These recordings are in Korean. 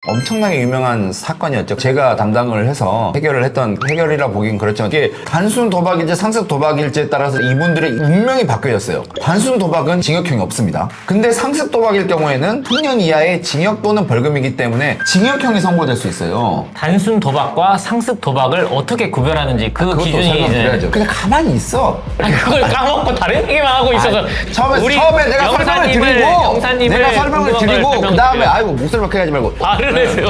엄청나게 유명한 사건이었죠. 제가 담당을 해서 해결을 했던, 해결이라 보긴 그렇지만 이게 단순 도박일지 상습 도박일지에 따라서 이분들의 운명이 바뀌었어요. 단순 도박은 징역형이 없습니다. 근데 상습 도박일 경우에는 3년 이하의 징역 또는 벌금이기 때문에 징역형이 선고될 수 있어요. 단순 도박과 상습 도박을 어떻게 구별하는지 그 그것도 기준이 설명드려야죠. 근데 가만히 있어. 아니, 그걸 까먹고 다른 얘기만 하고 있어서 처음에 내가 설명을 드리고 영사님을 내가 설명을 드리고 그 다음에 아이고 목소리 박해 하지 말고 말을 해주세요.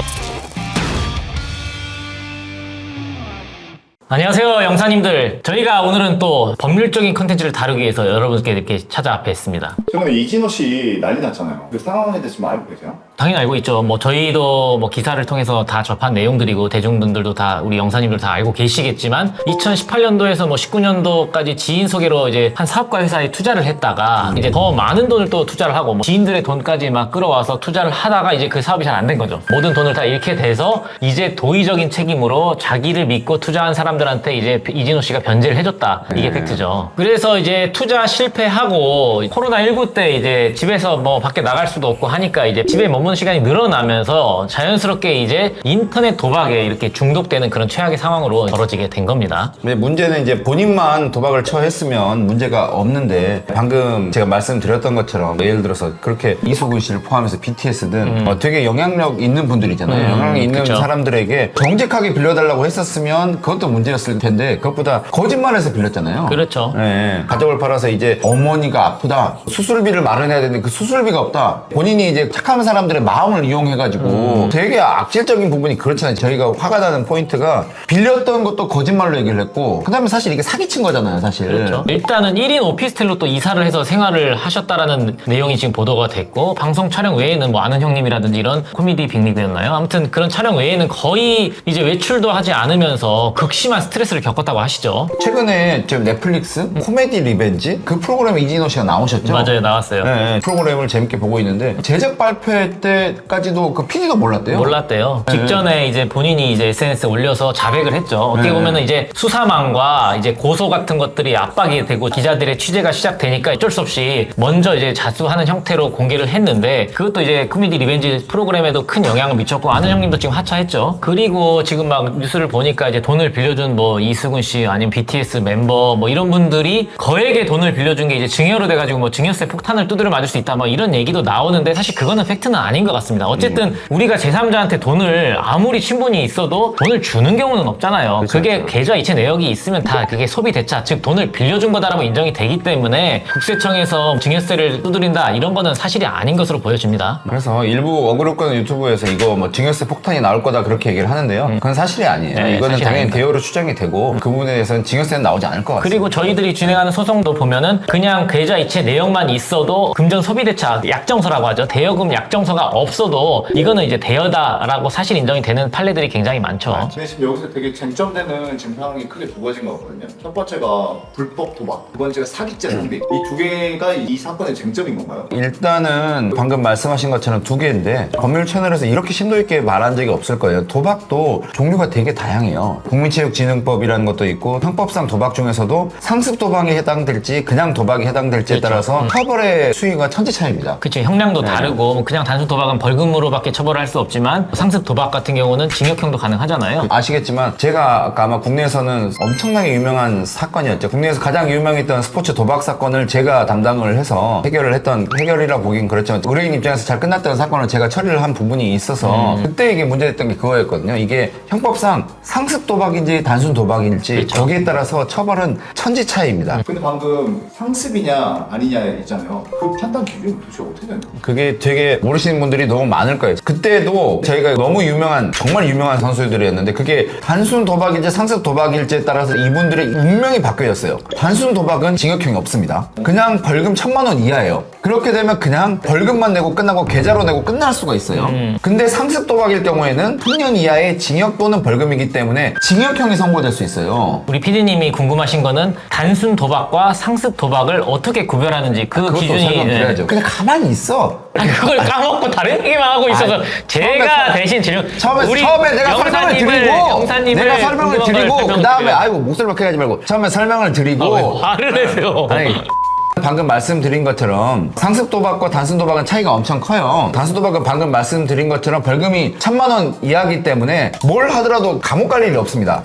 안녕하세요, 영사님들. 저희가 오늘은 또 법률적인 컨텐츠를 다루기 위해서 여러분께 이렇게 찾아뵙습니다. 최근에 이진호 씨 난리 났잖아요. 그 상황에 대해서 좀 알고 계세요? 당연히 알고 있죠. 뭐 저희도 뭐 기사를 통해서 다 접한 내용들이고 대중분들도 다 우리 영사님들 다 알고 계시겠지만 2018년도에서 뭐 19년도까지 지인 소개로 이제 한 사업가 회사에 투자를 했다가 이제 더 많은 돈을 또 투자를 하고 뭐 지인들의 돈까지 막 끌어와서 투자를 하다가 이제 그 사업이 잘 안 된 거죠. 모든 돈을 다 잃게 돼서 이제 도의적인 책임으로 자기를 믿고 투자한 사람들한테 이제 이진호 씨가 변제를 해줬다. 이게 팩트죠. 그래서 이제 투자 실패하고 코로나19 때 이제 집에서 뭐 밖에 나갈 수도 없고 하니까 이제 집에 머무는 시간이 늘어나면서 자연스럽게 이제 인터넷 도박에 이렇게 중독되는 그런 최악의 상황으로 벌어지게 된 겁니다. 근데 문제는 이제 본인만 도박을 처했으면 문제가 없는데 방금 제가 말씀드렸던 것처럼 예를 들어서 그렇게 이수근 씨를 포함해서 BTS든 되게 영향력 있는 분들이잖아요. 영향력 있는 그쵸. 사람들에게 정직하게 빌려달라고 했었으면 그것도 문제였을 텐데 그것보다 거짓말해서 빌렸잖아요. 그렇죠. 네. 가족을 팔아서 이제 어머니가 아프다. 수술비를 마련해야 되는데 그 수술비가 없다. 본인이 이제 착한 사람들의 마음을 이용해가지고 되게 악질적인 부분이 그렇잖아요. 저희가 화가 나는 포인트가 빌렸던 것도 거짓말로 얘기를 했고 그 다음에 사실 이게 사기친 거잖아요, 사실. 그렇죠. 일단은 1인 오피스텔로 또 이사를 해서 생활을 하셨다라는 내용이 지금 보도가 됐고 방송 촬영 외에는 뭐 아는 형님이라든지 이런 코미디 빅리그였나요? 아무튼 그런 촬영 외에는 거의 이제 외출도 하지 않으면서 극심한 스트레스를 겪었다고 하시죠. 최근에 지금 넷플릭스 코미디 리벤지 그 프로그램에 이진호 씨가 나오셨죠? 맞아요, 나왔어요. 네, 프로그램을 재밌게 보고 있는데 제작 발표 때까지도 그 PD도 몰랐대요. 몰랐대요. 직전에 이제 본인이 이제 SNS에 올려서 자백을 했죠. 어떻게 보면은 이제 수사망과 이제 고소 같은 것들이 압박이 되고 기자들의 취재가 시작되니까 어쩔 수 없이 먼저 이제 자수하는 형태로 공개를 했는데 그것도 이제 코미디 리벤지 프로그램에도 큰 영향을 미쳤고 아는 형님도 지금 하차했죠. 그리고 지금 막 뉴스를 보니까 이제 돈을 빌려준 뭐 이수근 씨 아니면 BTS 멤버 뭐 이런 분들이 거액의 돈을 빌려준 게 이제 증여로 돼가지고 뭐 증여세 폭탄을 두드려 맞을 수 있다 뭐 이런 얘기도 나오는데 사실 그거는 팩트는 아닌 것 같습니다. 어쨌든 우리가 제3자한테 돈을 아무리 친분이 있어도 돈을 주는 경우는 없잖아요. 그게 계좌 이체 내역이 있으면 다 그게 소비 대차 즉 돈을 빌려준 거다라고 인정이 되기 때문에 국세청에서 증여세를 두드린다 이런 거는 사실이 아닌 것으로 보여집니다. 그래서 일부 어그로권 유튜브에서 이거 뭐 증여세 폭탄이 나올 거다 그렇게 얘기를 하는데요. 그건 사실이 아니에요. 네, 이거는 사실이 당연히 아닙니다. 대여로 추정이 되고 그 부분에 대해서는 증여세는 나오지 않을 것 같습니다. 그리고 저희들이 진행하는 소송도 보면은 그냥 계좌 이체 내역만 있어도 금전 소비대차 약정서라고 하죠. 대여금 약정서가 없어도 이거는 이제 대여다라고 사실 인정이 되는 판례들이 굉장히 많죠. 근데 지금 여기서 되게 쟁점되는 지금 상황이 크게 두 가지인 것 같거든요. 첫 번째가 불법 도박, 두 번째가 사기죄 낭비. 이 두 개가 이 사건의 쟁점인 건가요? 일단은 방금 말씀하신 것처럼 두 개인데 법률 채널에서 이렇게 심도 있게 말한 적이 없을 거예요. 도박도 종류가 되게 다양해요. 국민체육진흥법이라는 것도 있고 형법상 도박 중에서도 상습 도박에 해당될지 그냥 도박에 해당될지에 따라서 처벌의 수위가 천지차이입니다. 그치, 형량도 다르고 뭐 그냥 단순 도박은 벌금으로밖에 처벌할 수 없지만 상습 도박 같은 경우는 징역형도 가능하잖아요. 아시겠지만 제가 아까 아마 국내에서는 엄청나게 유명한 사건이었죠. 국내에서 가장 유명했던 스포츠 도박 사건을 제가 담당을 해서 해결을 했던, 해결이라 보긴 그렇지만 의뢰인 입장에서 잘 끝났던 사건을 제가 처리를 한 부분이 있어서 그때 이게 문제됐던 게 그거였거든요. 이게 형법상 상습 도박인지 단순 도박일지 거기에 따라서 처벌은 천지 차이입니다. 근데 방금 상습이냐 아니냐 있잖아요. 그 판단 기준이 도대체 어떻게 되는 거예요? 그게 되게 모르시는 분들이 너무 많을 거예요. 그때도 저희가 너무 유명한, 정말 유명한 선수들이었는데 그게 단순 도박인지 상습 도박일지에 따라서 이분들의 운명이 바뀌었어요. 단순 도박은 징역형이 없습니다. 그냥 벌금 1,000만 원 이하예요. 그렇게 되면 그냥 벌금만 내고 끝나고 계좌로 내고 끝날 수가 있어요. 근데 상습 도박일 경우에는 3년 이하의 징역 또는 벌금이기 때문에 징역형이 선고될 수 있어요. 우리 PD님이 궁금하신 거는 단순 도박과 상습 도박을 어떻게 구별하는지 그 그것도 기준이 설명드려야죠. 그냥 가만히 있어. 아니, 그걸 까먹고 다른 얘기만 하고 있어서 제가 대신 질문 처음에 내가 설명을 드리고 영사님을 내가 설명을 드리고 그 다음에 아이고 목소리 박해 하지 말고 처음에 설명을 드리고 말을 해세요. 아니 방금 말씀드린 것처럼 상습 도박과 단순 도박은 차이가 엄청 커요. 단순 도박은 방금 말씀드린 것처럼 벌금이 1,000만 원 이하이기 때문에 뭘 하더라도 감옥 갈 일이 없습니다.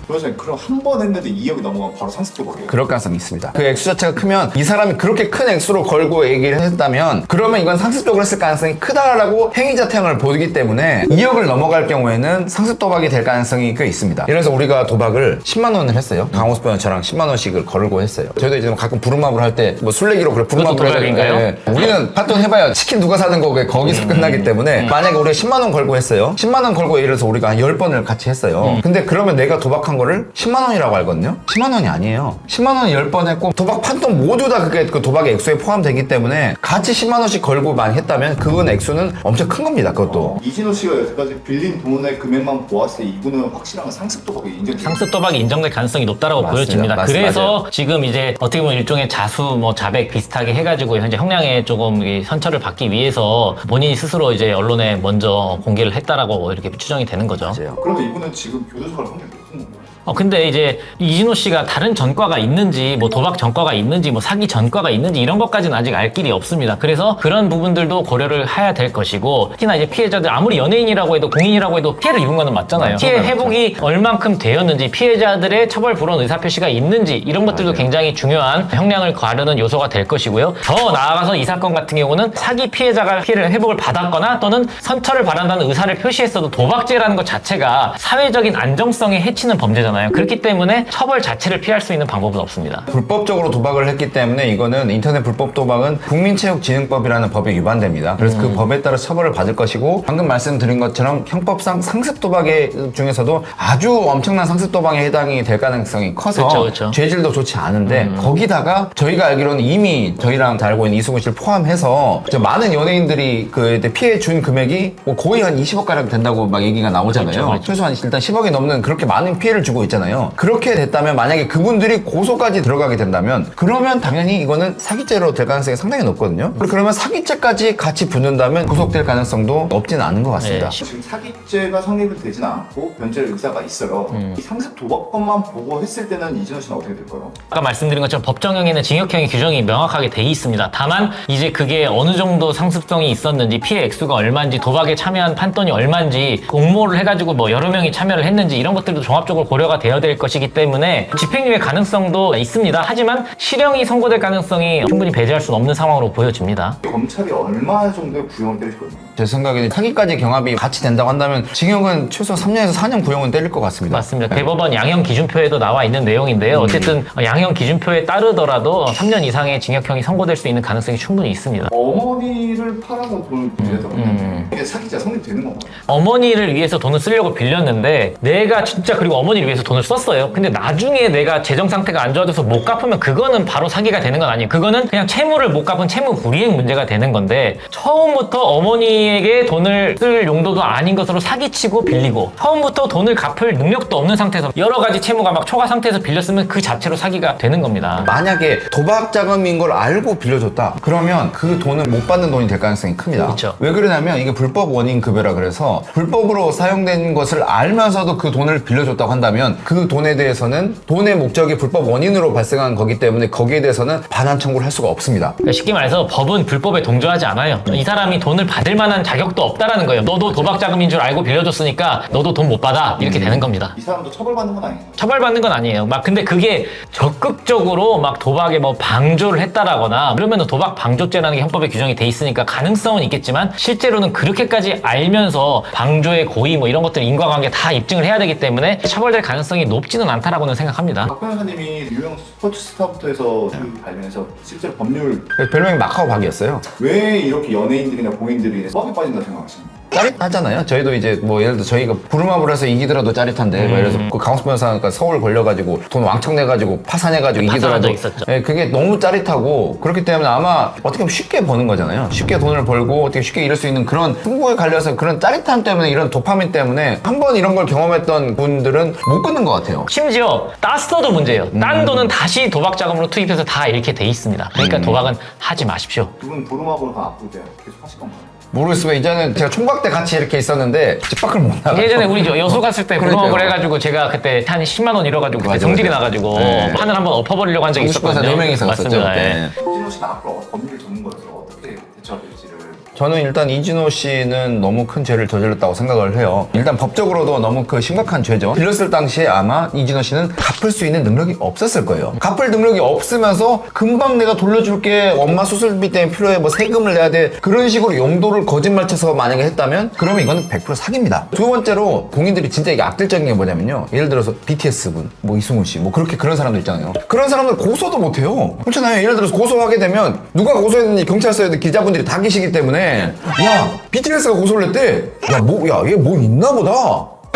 그래서 그럼 한 번 했는데 2억이 넘어가면 바로 상습 도박이에요. 그럴 가능성이 있습니다. 그 액수 자체가 크면 이 사람이 그렇게 큰 액수로 걸고 얘기를 했다면 그러면 이건 상습적으로 했을 가능성이 크다라고 행위자 태형을 보기 때문에 2억을 넘어갈 경우에는 상습 도박이 될 가능성이 꽤 있습니다. 예를 들어서 우리가 도박을 10만 원을 했어요. 강호수변 저랑 10만 원씩을 걸고 했어요. 저희도 이제 가끔 부루마블 할 때 뭐 술래기로 그래 부루마블 그것도 도박인가요? 우리는 팥돈 해봐야 치킨 누가 사든 거기서 끝나기 때문에 만약에 우리가 10만 원 걸고 했어요. 10만 원 걸고 예를 들어서 우리가 한 10번을 같이 했어요. 근데 그러면 내가 도박한 거를 10만 원이라고 알거든요. 10만 원이 아니에요. 10만 원 10번 했고 도박 판돈 모두 다 그게 그 도박의 액수에 포함되기 때문에 같이 10만 원씩 걸고 많이 했다면 그건 액수는 엄청 큰 겁니다. 그것도. 이진호 씨가 여태까지 빌린 돈의 금액만 보았을 때 이분은 확실한 상습 도박이 인정돼요. 상습 도박이 인정될 가능성이 높다라고 맞습니다. 보여집니다. 맞습니다. 그래서 맞아요. 지금 이제 어떻게 보면 일종의 자수, 뭐 자백 비슷하게 해가지고 현재 형량에 조금 이 선처를 받기 위해서 본인이 스스로 이제 언론에 먼저 공개를 했다라고 이렇게 추정이 되는 거죠. 맞아요. 그러면 이분은 지금 교도소 갈 확률이 높은 건가요? 근데 이제 이진호 씨가 다른 전과가 있는지, 뭐 도박 전과가 있는지, 뭐 사기 전과가 있는지 이런 것까지는 아직 알 길이 없습니다. 그래서 그런 부분들도 고려를 해야 될 것이고, 특히나 이제 피해자들 아무리 연예인이라고 해도 공인이라고 해도 피해를 입은 거는 맞잖아요. 피해 회복이 얼만큼 되었는지, 피해자들의 처벌 불원 의사표시가 있는지 이런 것들도 굉장히 중요한 형량을 가르는 요소가 될 것이고요. 더 나아가서 이 사건 같은 경우는 사기 피해자가 피해를 회복을 받았거나 또는 선처를 바란다는 의사를 표시했어도 도박죄라는 것 자체가 사회적인 안정성에 해치는 범죄잖아요. 그렇기 때문에 처벌 자체를 피할 수 있는 방법은 없습니다. 불법적으로 도박을 했기 때문에 이거는 인터넷 불법 도박은 국민체육진흥법이라는 법에 위반됩니다. 그래서 그 법에 따라 처벌을 받을 것이고 방금 말씀드린 것처럼 형법상 상습 도박의 중에서도 아주 엄청난 상습 도박에 해당이 될 가능성이 커서 그쵸. 죄질도 좋지 않은데 거기다가 저희가 알기로는 이미 저희랑 잘 알고 있는 이수근 씨를 포함해서 많은 연예인들이 그 피해 준 금액이 뭐 거의 한 20억 가량 된다고 막 얘기가 나오잖아요. 그렇죠. 최소한 일단 10억이 넘는 그렇게 많은 피해를 주고 있잖아요. 그렇게 됐다면 만약에 그분들이 고소까지 들어가게 된다면 그러면 당연히 이거는 사기죄로 될 가능성이 상당히 높거든요. 그러면 사기죄까지 같이 붙는다면 구속될 가능성도 없지는 않은 것 같습니다. 네. 지금 사기죄가 성립이 되진 않고 변제할 의사가 있어요. 이 상습 도박범만 보고 했을 때는 이진호 씨는 어떻게 될까요? 아까 말씀드린 것처럼 법정형에는 징역형의 규정이 명확하게 돼 있습니다. 다만 이제 그게 어느 정도 상습성이 있었는지, 피해 액수가 얼마인지, 도박에 참여한 판돈이 얼마인지, 공모를 해가지고 뭐 여러 명이 참여를 했는지 이런 것들도 종합적으로 고려가 되어야 될 것이기 때문에 집행유예 가능성도 있습니다. 하지만 실형이 선고될 가능성이 충분히 배제할 수 없는 상황으로 보여집니다. 검찰이 얼마 정도의 구형을 때리거든요. 제 생각에는 사기까지 경합이 같이 된다고 한다면 징역은 최소 3년에서 4년 구형은 때릴 것 같습니다. 맞습니다. 대법원 양형 기준표에도 나와 있는 내용인데요. 어쨌든 양형 기준표에 따르더라도 3년 이상의 징역형이 선고될 수 있는 가능성이 충분히 있습니다. 어머니를 팔아서 돈을 빌렸다고요? 이게 사기죄 성립되는 건가요? 어머니를 위해서 돈을 쓰려고 빌렸는데 내가 진짜 그리고 어머니를 위해서 돈을 썼어요. 근데 나중에 내가 재정 상태가 안 좋아져서 못 갚으면 그거는 바로 사기가 되는 건 아니에요. 그거는 그냥 채무를 못 갚은 채무 불이행 문제가 되는 건데 처음부터 어머니에게 돈을 쓸 용도도 아닌 것으로 사기치고 빌리고 처음부터 돈을 갚을 능력도 없는 상태에서 여러 가지 채무가 막 초과 상태에서 빌렸으면 그 자체로 사기가 되는 겁니다. 만약에 도박 자금인 걸 알고 빌려줬다 그러면 그 돈은 못 받는 돈이 될 가능성이 큽니다. 그렇죠. 왜 그러냐면 이게 불법 원인 급여라 그래서 불법으로 사용된 것을 알면서도 그 돈을 빌려줬다고 한다면 그 돈에 대해서는 돈의 목적이 불법 원인으로 발생한 거기 때문에 거기에 대해서는 반환 청구를 할 수가 없습니다. 그러니까 쉽게 말해서 법은 불법에 동조하지 않아요. 이 사람이 돈을 받을 만한 자격도 없다라는 거예요. 너도 도박 자금인 줄 알고 빌려줬으니까 너도 돈 못 받아 이렇게 되는 겁니다. 이 사람도 처벌받는 건 아니에요. 처벌받는 건 아니에요. 막 근데 그게 적극적으로 막 도박에 뭐 방조를 했다라거나 그러면은 도박 방조죄라는 게 형법에 규정이 돼 있으니까 가능성은 있겠지만 실제로는 그렇게까지 알면서 방조의 고의 뭐 이런 것들 인과관계 다 입증을 해야 되기 때문에 처벌될 가능성이 높지는 않다라고는 생각합니다. 박 변호사님이 유명 스포츠 스타부터 해서 그 관련해서 실제로 법률 그래서 별명이 마카오 박이었어요. 왜 이렇게 연예인들이나 공인들이 뻑이 빠진다 생각하십니까? 짜릿하잖아요. 저희도 이제 뭐 예를 들어 저희가 부루마블 해서 이기더라도 짜릿한데 뭐 예를 들어서 그 강호수 변호사가 서울 걸려가지고 돈 왕창 내가지고 파산해가지고 파산한 이기더라도 적 있었죠. 예, 그게 너무 짜릿하고 그렇기 때문에 아마 어떻게 보면 쉽게 버는 거잖아요. 쉽게 돈을 벌고 어떻게 쉽게 이룰 수 있는 그런 승부에 갈려서 그런 짜릿함 때문에 이런 도파민 때문에 한 번 이런 걸 경험했던 분들은 못 끊는 것 같아요. 심지어 땄어도 문제예요. 딴 돈은 다시 도박 자금으로 투입해서 다 이렇게 돼 있습니다. 그러니까 도박은 하지 마십시오. 두 분 부루마블 가 앞으로 계속 하실 건가요? 모르겠어요. 이제는 제가 총각 때 같이 이렇게 있었는데 집 밖을 못 나가. 예전에 우리 여수 갔을 때 그러니까요. 고등어를 해가지고 제가 그때 한 10만 원 잃어가지고 그때 맞아, 성질이 맞아. 나가지고 네. 하늘 한번 엎어버리려고 한 적이 있었거든요. 4명이서 갔었죠. 맞습니다. 네. 예. 이진호 씨는 앞으로 법률 전문가로서 어떻게 대처가 될지를 저는 일단 이진호 씨는 너무 큰 죄를 저질렀다고 생각을 해요. 일단 법적으로도 너무 그 심각한 죄죠. 빌렸을 당시에 아마 이진호 씨는 갚을 수 있는 능력이 없었을 거예요. 갚을 능력이 없으면서 금방 내가 돌려줄게, 엄마 수술비 때문에 필요해, 뭐 세금을 내야 돼, 그런 식으로 용도를 거짓말 쳐서 만약에 했다면 그러면 이건 100% 사기입니다. 두 번째로 공인들이 진짜 이게 악질적인 게 뭐냐면요, 예를 들어서 BTS분, 뭐 이승훈 씨, 뭐 그렇게 그런 사람들 있잖아요. 그런 사람들 고소도 못해요. 그렇잖아요. 예를 들어서 고소하게 되면 누가 고소했는지 경찰서에 기자분들이 다 계시기 때문에 야, BTS가 고소를 했대. 얘 뭐 있나 보다.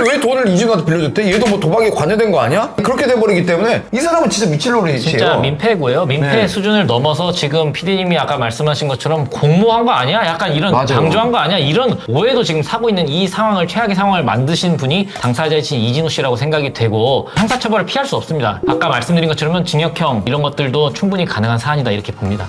왜 돈을 이진호한테 빌려줬대? 얘도 뭐 도박에 관여된 거 아니야? 그렇게 돼버리기 때문에 이 사람은 진짜 미칠 노릇이에요. 진짜 민폐고요. 민폐 네. 수준을 넘어서 지금 PD님이 아까 말씀하신 것처럼 공모한 거 아니야? 약간 이런 맞아요. 방조한 거 아니야? 이런 오해도 지금 사고 있는 이 상황을, 최악의 상황을 만드신 분이 당사자이신 이진호 씨라고 생각이 되고 형사처벌을 피할 수 없습니다. 아까 말씀드린 것처럼 징역형 이런 것들도 충분히 가능한 사안이다 이렇게 봅니다.